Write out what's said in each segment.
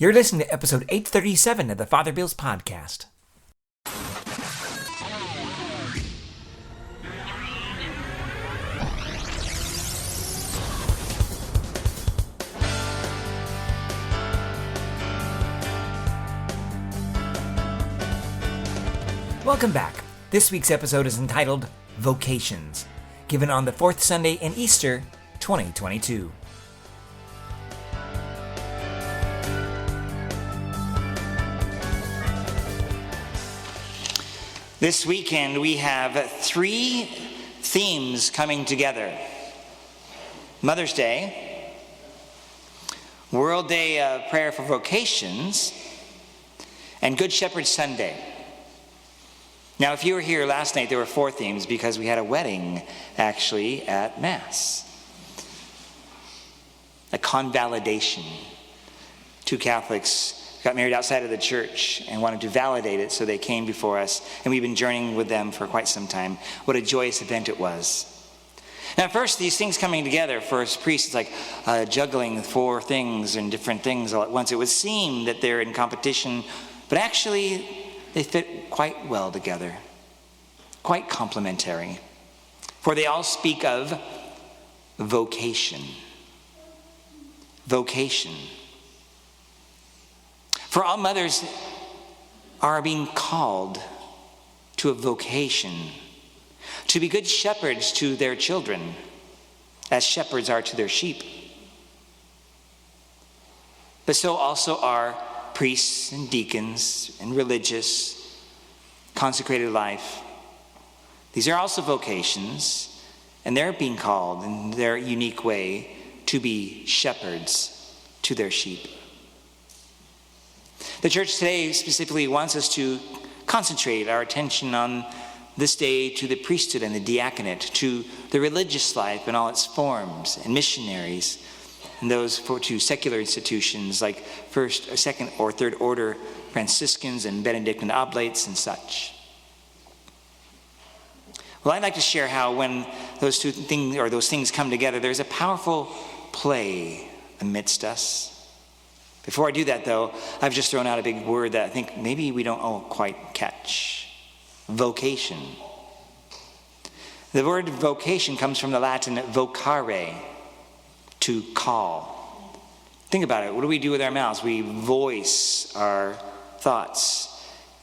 You're listening to episode 837 of the Father Bills podcast. Welcome back. This week's episode is entitled Vocations, given on the fourth Sunday in Easter 2022. This weekend we have three themes coming together. Mother's Day, World Day of Prayer for Vocations, and Good Shepherd Sunday. Now, if you were here last night, there were four themes because we had a wedding, actually, at Mass. A convalidation. Two Catholics got married outside of the church and wanted to validate it, so they came before us, and we've been journeying with them for quite some time. What a joyous event it was. Now, at first, these things coming together for a priest, it's like juggling four things and different things all at once. It would seem that they're in competition, but actually, they fit quite well together, quite complementary. For they all speak of vocation. Vocation. For all mothers are being called to a vocation, to be good shepherds to their children, as shepherds are to their sheep. But so also are priests and deacons and religious, consecrated life. These are also vocations, and they're being called in their unique way to be shepherds to their sheep. The church today specifically wants us to concentrate our attention on this day to the priesthood and the diaconate, to the religious life in all its forms, and missionaries, and those to secular institutions like first, second, or third order Franciscans and Benedictine oblates and such. Well, I'd like to share how when those things come together, there's a powerful play amidst us. Before I do that, though, I've just thrown out a big word that I think maybe we don't all quite catch. Vocation. The word vocation comes from the Latin vocare, to call. Think about it. What do we do with our mouths? We voice our thoughts,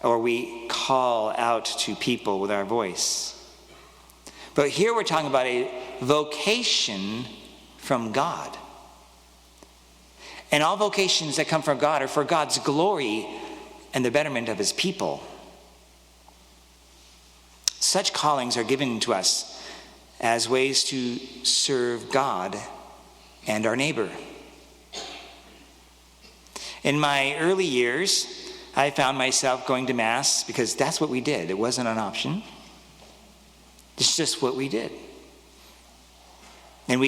or we call out to people with our voice. But here we're talking about a vocation from God. And all vocations that come from God are for God's glory and the betterment of his people. Such callings are given to us as ways to serve God and our neighbor. In my early years, I found myself going to Mass because that's what we did. It wasn't an option. It's just what we did. And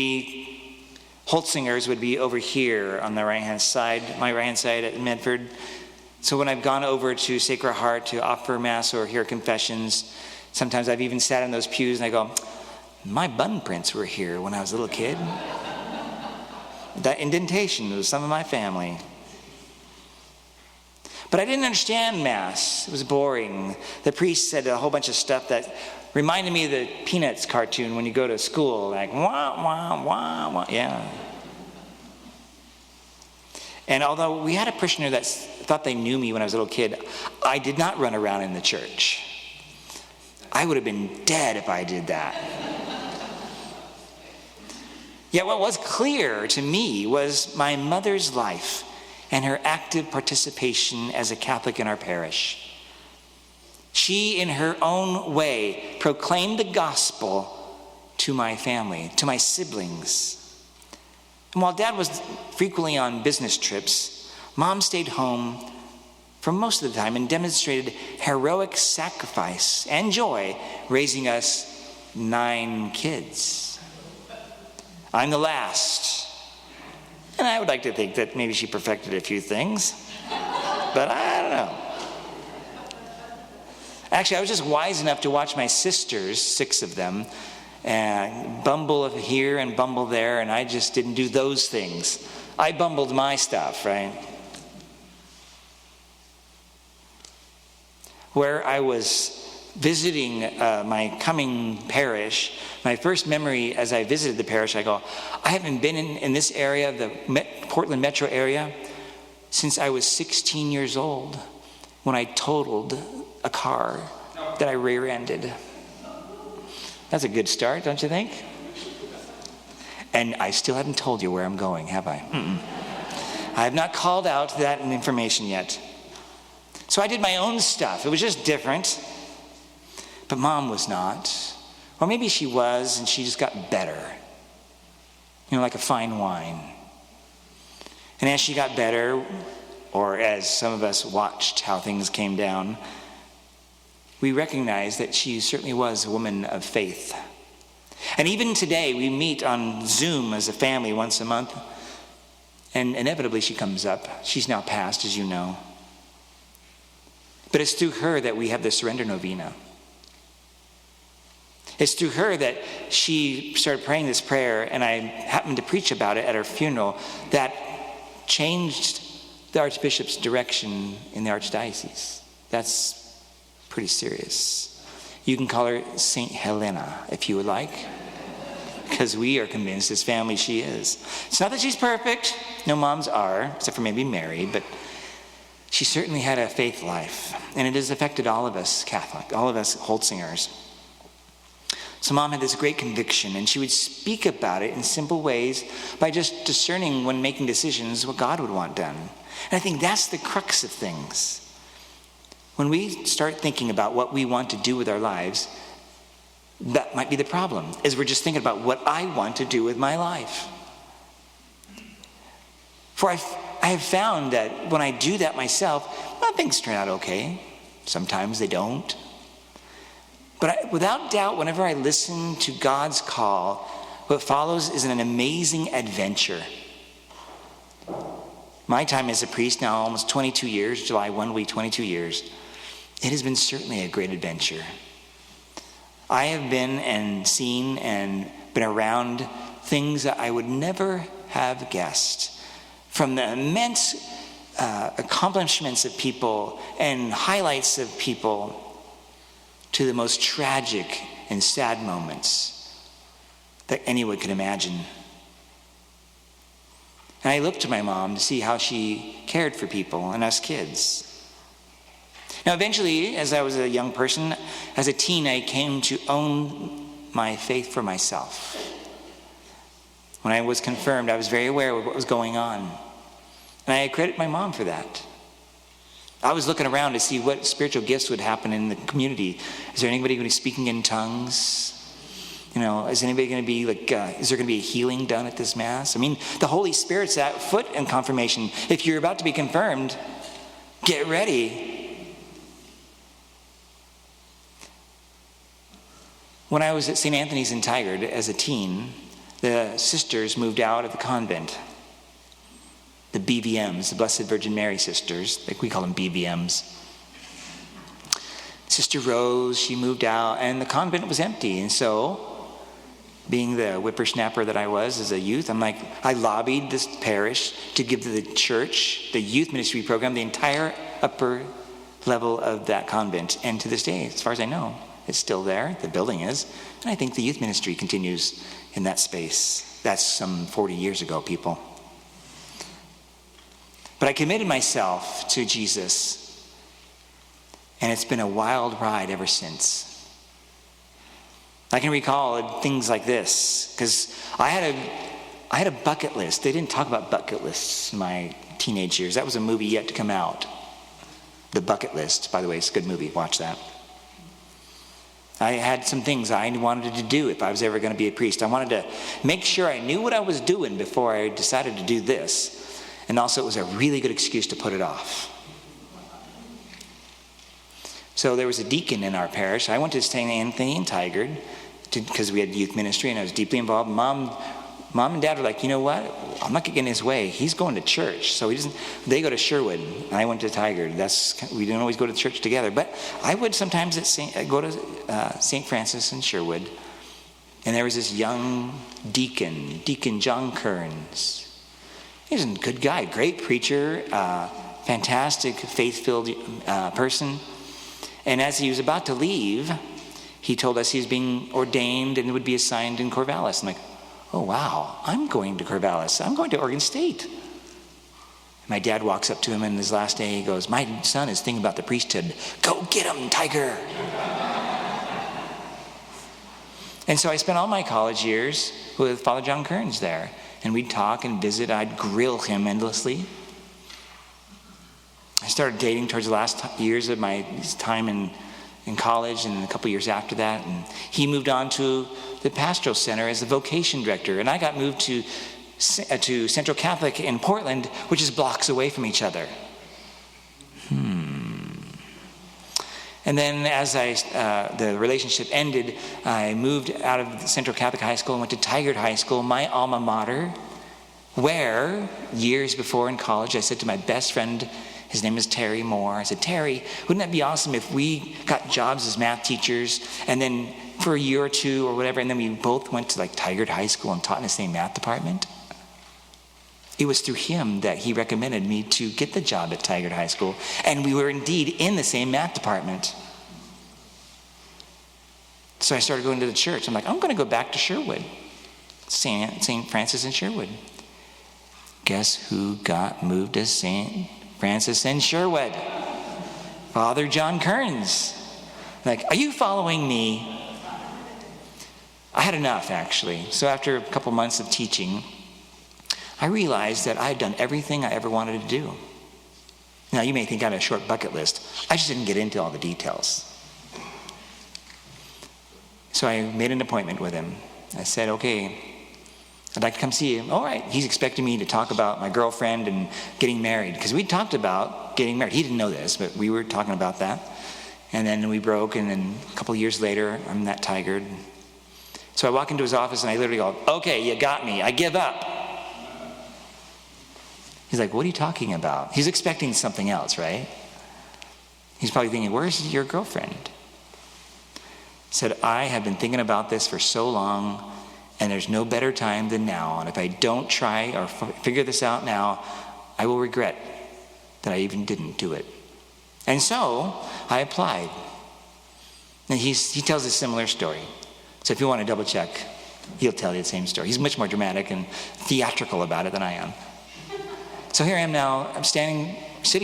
Holtzingers would be over here on the right-hand side, my right-hand side at Medford. So when I've gone over to Sacred Heart to offer Mass or hear confessions, sometimes I've even sat in those pews and I go, my bun prints were here when I was a little kid. That indentation was some of my family. But I didn't understand Mass. It was boring. The priest said a whole bunch of stuff that reminded me of the Peanuts cartoon when you go to school, like, wah, wah, wah, wah, yeah. And although we had a parishioner that thought they knew me when I was a little kid, I did not run around in the church. I would have been dead if I did that. Yet what was clear to me was my mother's life and her active participation as a Catholic in our parish. She, in her own way, proclaimed the gospel to my family, to my siblings. And while Dad was frequently on business trips, Mom stayed home for most of the time and demonstrated heroic sacrifice and joy raising us 9 kids. I'm the last. And I would like to think that maybe she perfected a few things, but I don't know. Actually, I was just wise enough to watch my sisters, 6 of them, and bumble here and bumble there, and I just didn't do those things. I bumbled my stuff, right? where I was visiting my coming parish. My first memory as I visited the parish, I go, I haven't been in this area, the Portland metro area, since I was 16 years old when I totaled a car that I rear-ended. That's a good start, don't you think? And I still haven't told you where I'm going, have I? I have not called out that information yet. So I did my own stuff. It was just different. But Mom was not. Or maybe she was, and she just got better. Like a fine wine. And as she got better, or as some of us watched how things came down, we recognized that she certainly was a woman of faith. And even today, we meet on Zoom as a family once a month, and inevitably she comes up. She's now passed, as you know. But it's through her that we have the Surrender Novena. It's through her that she started praying this prayer, and I happened to preach about it at her funeral, that changed the Archbishop's direction in the Archdiocese. That's pretty serious. You can call her Saint Helena if you would like, because we are convinced as family she is. It's not that she's perfect. No moms are, except for maybe Mary, but she certainly had a faith life, and it has affected all of us Catholic, all of us Holtzingers. So Mom had this great conviction, and she would speak about it in simple ways by just discerning when making decisions what God would want done. And I think that's the crux of things. When we start thinking about what we want to do with our lives, that might be the problem, is we're just thinking about what I want to do with my life. For I have found that when I do that myself, things turn out okay. Sometimes they don't. But without doubt, whenever I listen to God's call, what follows is an amazing adventure. My time as a priest, now almost 22 years, July 1 will be 22 years. It has been certainly a great adventure. I have been and seen and been around things that I would never have guessed. From the immense accomplishments of people and highlights of people to the most tragic and sad moments that anyone could imagine. And I looked to my mom to see how she cared for people and us kids. Now eventually, as I was a young person, as a teen, I came to own my faith for myself. When I was confirmed, I was very aware of what was going on. And I credit my mom for that. I was looking around to see what spiritual gifts would happen in the community. Is there anybody going to be speaking in tongues? Is anybody going to be is there going to be a healing done at this Mass? The Holy Spirit's at foot in confirmation. If you're about to be confirmed, get ready. When I was at St. Anthony's in Tigard as a teen, the sisters moved out of the convent. The BVMs, the Blessed Virgin Mary sisters, we call them BVMs. Sister Rose, she moved out, and the convent was empty. And so, being the whippersnapper that I was as a youth, I lobbied this parish to give to the church, the youth ministry program, the entire upper level of that convent. And to this day, as far as I know, it's still there. The building is. And I think the youth ministry continues in that space. That's some 40 years ago, people. But I committed myself to Jesus, and it's been a wild ride ever since. I can recall things like this, because I had a bucket list. They didn't talk about bucket lists in my teenage years. That was a movie yet to come out. The Bucket List, by the way, it's a good movie. Watch that. I had some things I wanted to do if I was ever going to be a priest. I wanted to make sure I knew what I was doing before I decided to do this. And also, it was a really good excuse to put it off. So there was a deacon in our parish. I went to St. Anthony in Tigard because we had youth ministry, and I was deeply involved. Mom and Dad were like, you know what? I'm not getting in his way. He's going to church. So they go to Sherwood, and I went to Tigard. We didn't always go to church together. But I would sometimes go to St. Francis in Sherwood. And there was this young Deacon John Kearns. He was a good guy, great preacher, fantastic faith-filled person. And as he was about to leave, he told us he was being ordained and would be assigned in Corvallis. I'm like, oh wow, I'm going to Corvallis. I'm going to Oregon State. My dad walks up to him in his last day. He goes, my son is thinking about the priesthood. Go get him, Tiger. And so I spent all my college years with Father John Kearns there. And we'd talk and visit. I'd grill him endlessly. I started dating towards the last years of my time in college and a couple years after that. And he moved on to the pastoral center as the vocation director. And I got moved to Central Catholic in Portland, which is blocks away from each other. And then as the relationship ended, I moved out of Central Catholic High School and went to Tigard High School, my alma mater, where years before in college, I said to my best friend, his name is Terry Moore, I said, Terry, wouldn't that be awesome if we got jobs as math teachers and then for a year or two or whatever, and then we both went to like Tigard High School and taught in the same math department? It was through him that he recommended me to get the job at Tigard High School, and we were indeed in the same math department. So I started going to the church. I'm like, I'm going to go back to Sherwood, St. Francis in Sherwood. Guess who got moved to St. Francis in Sherwood? Father John Kearns. Like, are you following me? I had enough, actually. So after a couple months of teaching, I realized that I had done everything I ever wanted to do. Now, you may think I had a short bucket list. I just didn't get into all the details. So I made an appointment with him. I said, okay, I'd like to come see you. All right. He's expecting me to talk about my girlfriend and getting married, because we talked about getting married. He didn't know this, but we were talking about that. And then we broke, and then a couple of years later, I'm that Tigard. So I walk into his office, and I literally go, okay, you got me. I give up. He's like, what are you talking about? He's expecting something else, right? He's probably thinking, where's your girlfriend? He said, I have been thinking about this for so long, and there's no better time than now. And if I don't try or figure this out now, I will regret that I even didn't do it. And so I applied. And he tells a similar story. So if you want to double check, he'll tell you the same story. He's much more dramatic and theatrical about it than I am. So here I am now. I'm sitting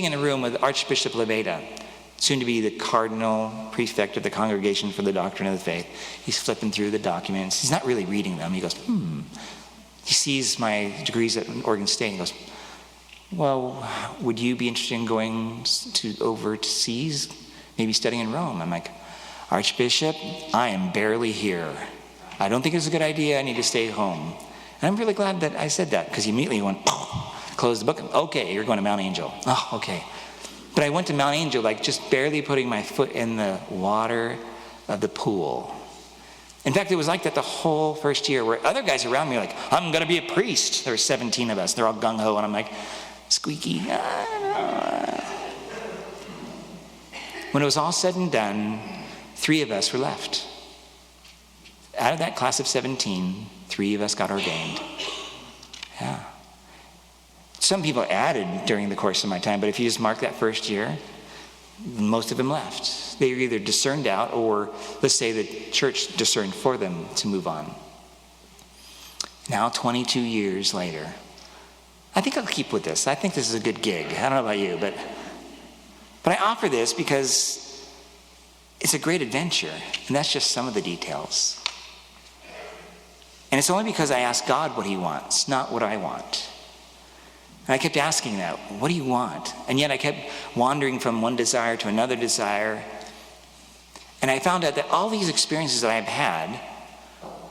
in a room with Archbishop Leveda, soon to be the cardinal prefect of the Congregation for the Doctrine of the Faith. He's flipping through the documents. He's not really reading them. He goes, He sees my degrees at Oregon State. He goes, well, would you be interested in going overseas, maybe studying in Rome? I'm like, Archbishop, I am barely here. I don't think it's a good idea. I need to stay home. And I'm really glad that I said that, because he immediately went, closed the book. Okay, you're going to Mount Angel. Oh, okay. But I went to Mount Angel, like just barely putting my foot in the water of the pool. In fact, it was like that the whole first year, where other guys around me were like, I'm going to be a priest. There were 17 of us. They're all gung-ho, and I'm like, squeaky. When it was all said and done, 3 of us were left. Out of that class of 17, 3 of us got ordained. Yeah. Some people added during the course of my time, but if you just mark that first year, most of them left. They were either discerned out, or let's say the church discerned for them to move on. Now, 22 years later, I think I'll keep with this. I think this is a good gig. I don't know about you, but I offer this because it's a great adventure, and that's just some of the details. And it's only because I ask God what he wants, not what I want. And I kept asking that, what do you want? And yet I kept wandering from one desire to another desire. And I found out that all these experiences that I've had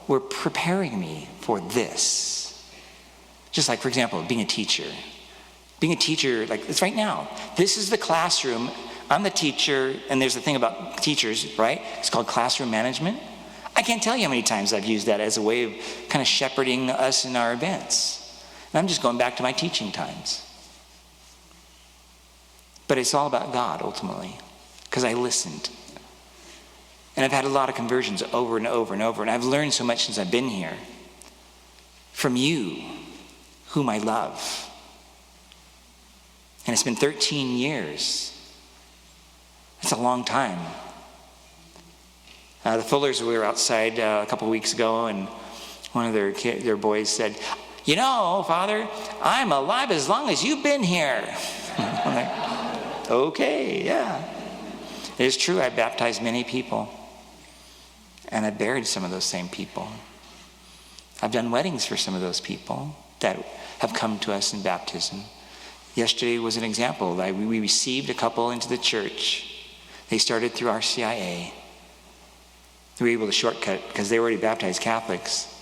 were preparing me for this. Just like, for example, being a teacher. Being a teacher, like it's right now. This is the classroom. I'm the teacher, and there's a thing about teachers, right? It's called classroom management. I can't tell you how many times I've used that as a way of kind of shepherding us in our events. And I'm just going back to my teaching times. But it's all about God, ultimately, because I listened. And I've had a lot of conversions over and over and over, and I've learned so much since I've been here. From you, whom I love. And it's been 13 years. It's a long time. The Fullers, we were outside a couple weeks ago, and one of their boys said, "You know, Father, I'm alive as long as you've been here." I'm like, okay, yeah. It is true, I baptized many people, and I buried some of those same people. I've done weddings for some of those people that have come to us in baptism. Yesterday was an example. We received a couple into the church. They started through RCIA. They were able to shortcut because they were already baptized Catholics.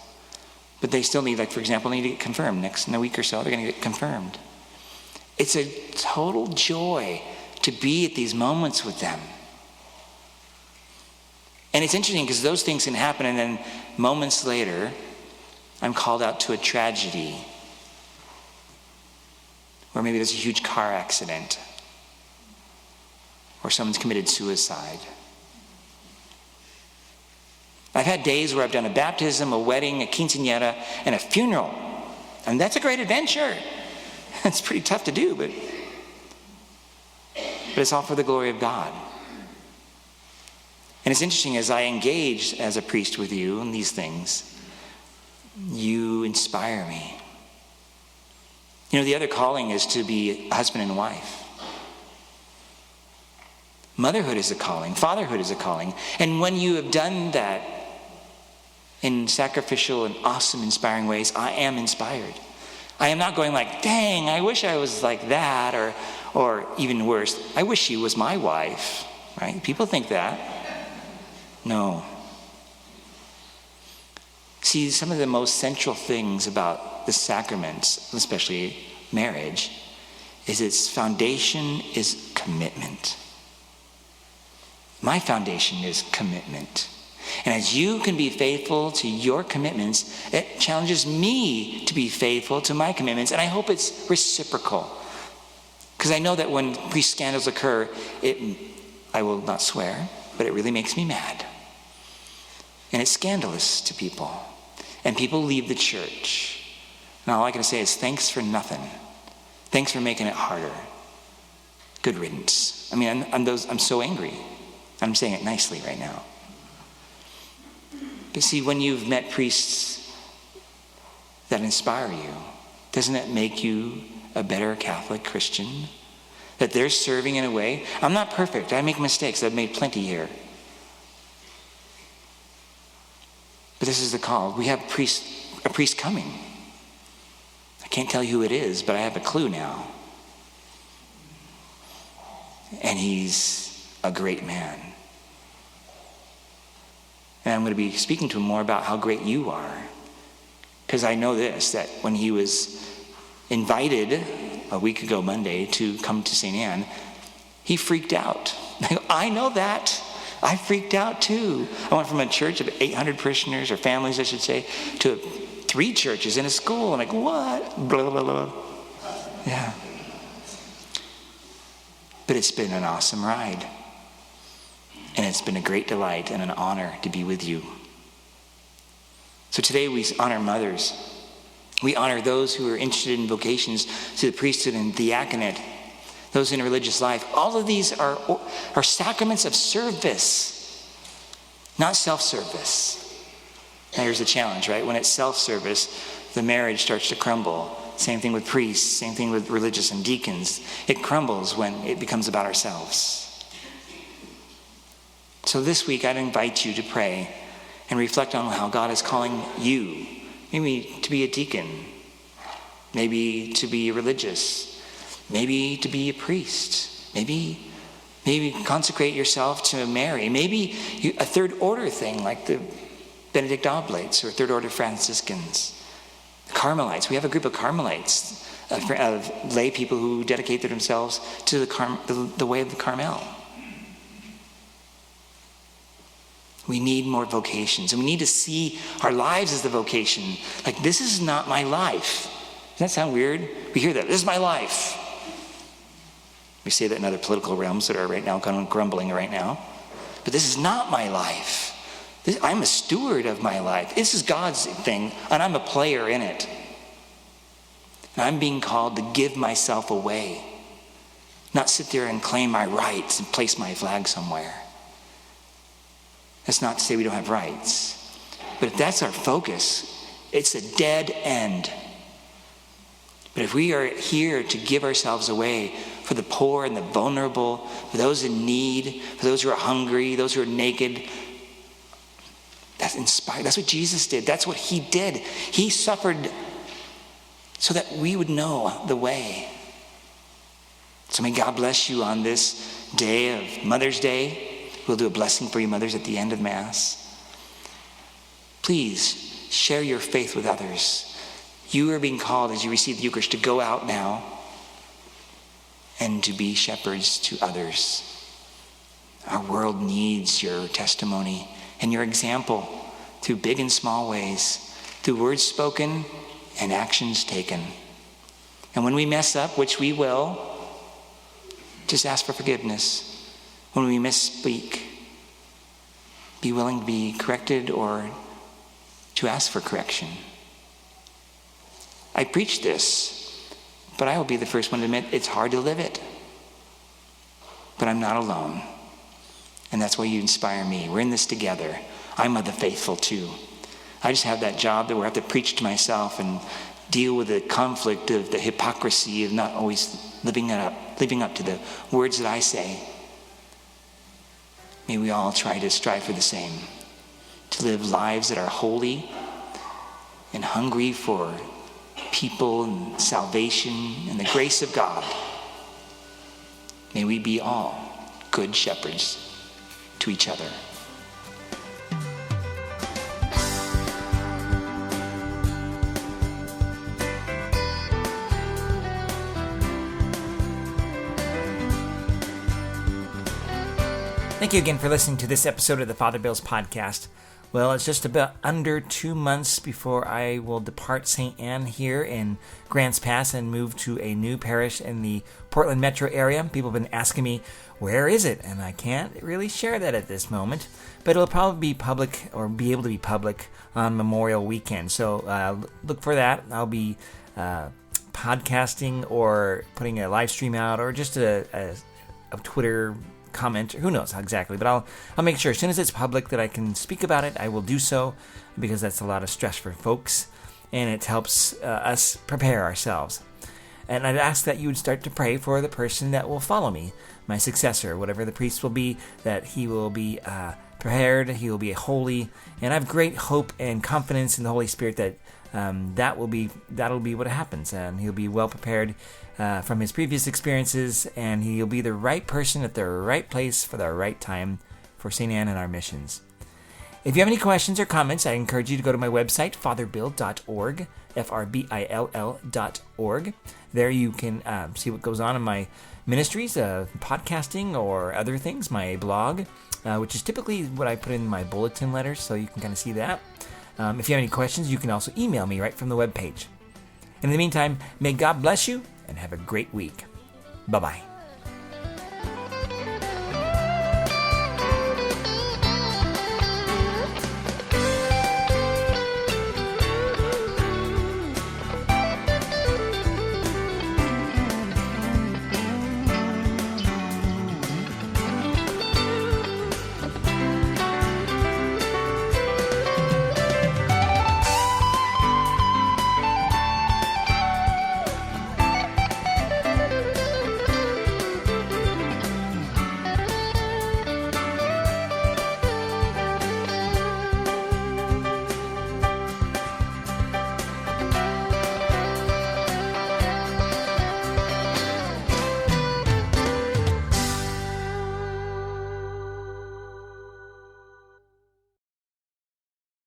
But they still need, for example, need to get confirmed. In a week or so, they're going to get confirmed. It's a total joy to be at these moments with them. And it's interesting because those things can happen, and then moments later, I'm called out to a tragedy. Or maybe there's a huge car accident. Or someone's committed suicide. I've had days where I've done a baptism, a wedding, a quinceañera, and a funeral. And that's a great adventure. It's pretty tough to do, but it's all for the glory of God. And it's interesting, as I engage as a priest with you in these things, you inspire me. You know, the other calling is to be a husband and wife. Motherhood is a calling. Fatherhood is a calling. And when you have done that in sacrificial and awesome, inspiring ways, I am inspired. I am not going like, dang, I wish I was like that, or even worse, I wish she was my wife, right? People think that. No. See, some of the most central things about the sacraments, especially marriage, is its foundation is commitment. My foundation is commitment. And as you can be faithful to your commitments, it challenges me to be faithful to my commitments. And I hope it's reciprocal. Because I know that when priest scandals occur, I will not swear, but it really makes me mad. And it's scandalous to people. And people leave the church. And all I can say is thanks for nothing. Thanks for making it harder. Good riddance. I mean, I'm so angry. I'm saying it nicely right now. But see, when you've met priests that inspire you, doesn't that make you a better Catholic Christian? That they're serving in a way. I'm not perfect. I make mistakes. I've made plenty here. But this is the call. We have a priest coming. I can't tell you who it is, but I have a clue now. And he's a great man. And I'm going to be speaking to him more about how great you are. Because I know this, that when he was invited a week ago Monday to come to St. Anne, he freaked out. I know that. I freaked out too. I went from a church of 800 parishioners, or families I should say, to 3 churches in a school. I'm like, what? Blah, blah, blah. Yeah. But it's been an awesome ride. And it's been a great delight and an honor to be with you. So today we honor mothers. We honor those who are interested in vocations to the priesthood and diaconate, those in religious life. All of these are sacraments of service, not self-service. Now here's the challenge, right? When it's self-service, the marriage starts to crumble. Same thing with priests, same thing with religious and deacons. It crumbles when it becomes about ourselves. So this week, I'd invite you to pray and reflect on how God is calling you, maybe to be a deacon, maybe to be religious, maybe to be a priest, maybe consecrate yourself to Mary, maybe a third order thing like the Benedict Oblates or third order Franciscans, Carmelites. We have a group of Carmelites, of lay people who dedicate themselves to the way of the Carmel. We need more vocations, and we need to see our lives as the vocation. Like, this is not my life. Does that sound weird? We hear that. This is my life. We say that in other political realms that are right now kind of grumbling right now. But this is not my life. I'm a steward of my life. This is God's thing, and I'm a player in it. And I'm being called to give myself away. not sit there and claim my rights and place my flag somewhere. That's not to say we don't have rights. But if that's our focus, it's a dead end. But if we are here to give ourselves away for the poor and the vulnerable, for those in need, for those who are hungry, those who are naked, that's inspired. That's what Jesus did. That's what he did. He suffered so that we would know the way. So may God bless you on this day of Mother's Day. We'll do a blessing for you mothers at the end of Mass. Please share your faith with others. You are being called as you receive the Eucharist to go out now and to be shepherds to others. Our world needs your testimony and your example through big and small ways, through words spoken and actions taken. And when we mess up, which we will, just ask for forgiveness. When we misspeak, be willing to be corrected or to ask for correction. I preach this, but I will be the first one to admit it's hard to live it. But I'm not alone. And that's why you inspire me. We're in this together. I'm of the faithful too. I just have that job that where I have to preach to myself and deal with the conflict of the hypocrisy of not always living up to the words that I say. May we all try to strive for the same, to live lives that are holy and hungry for people and salvation and the grace of God. May we be all good shepherds to each other. Thank you again for listening to this episode of the Father Bill's podcast. Well, it's just about under 2 months before I will depart St. Anne here in Grants Pass and move to a new parish in the Portland metro area. People have been asking me, where is it? And I can't really share that at this moment, but it'll probably be public or be able to be public on Memorial Weekend. So look for that. I'll be podcasting or putting a live stream out or just a Twitter comment, who knows exactly, but I'll make sure as soon as it's public that I can speak about it. I will do so because that's a lot of stress for folks and it helps us prepare ourselves. And I'd ask that you would start to pray for the person that will follow me, my successor, whatever the priest will be, that he will be prepared, he will be holy, and I have great hope and confidence in the Holy Spirit that that'll be what happens, and he'll be well prepared from his previous experiences, and he'll be the right person at the right place for the right time for St. Anne and our missions. If you have any questions or comments, I encourage you to go to my website, fatherbill.org, FRBILL.org. There you can see what goes on in my ministries, podcasting or other things, my blog, which is typically what I put in my bulletin letters, so you can kind of see that. If you have any questions, you can also email me right from the webpage. In the meantime, may God bless you and have a great week. Bye-bye.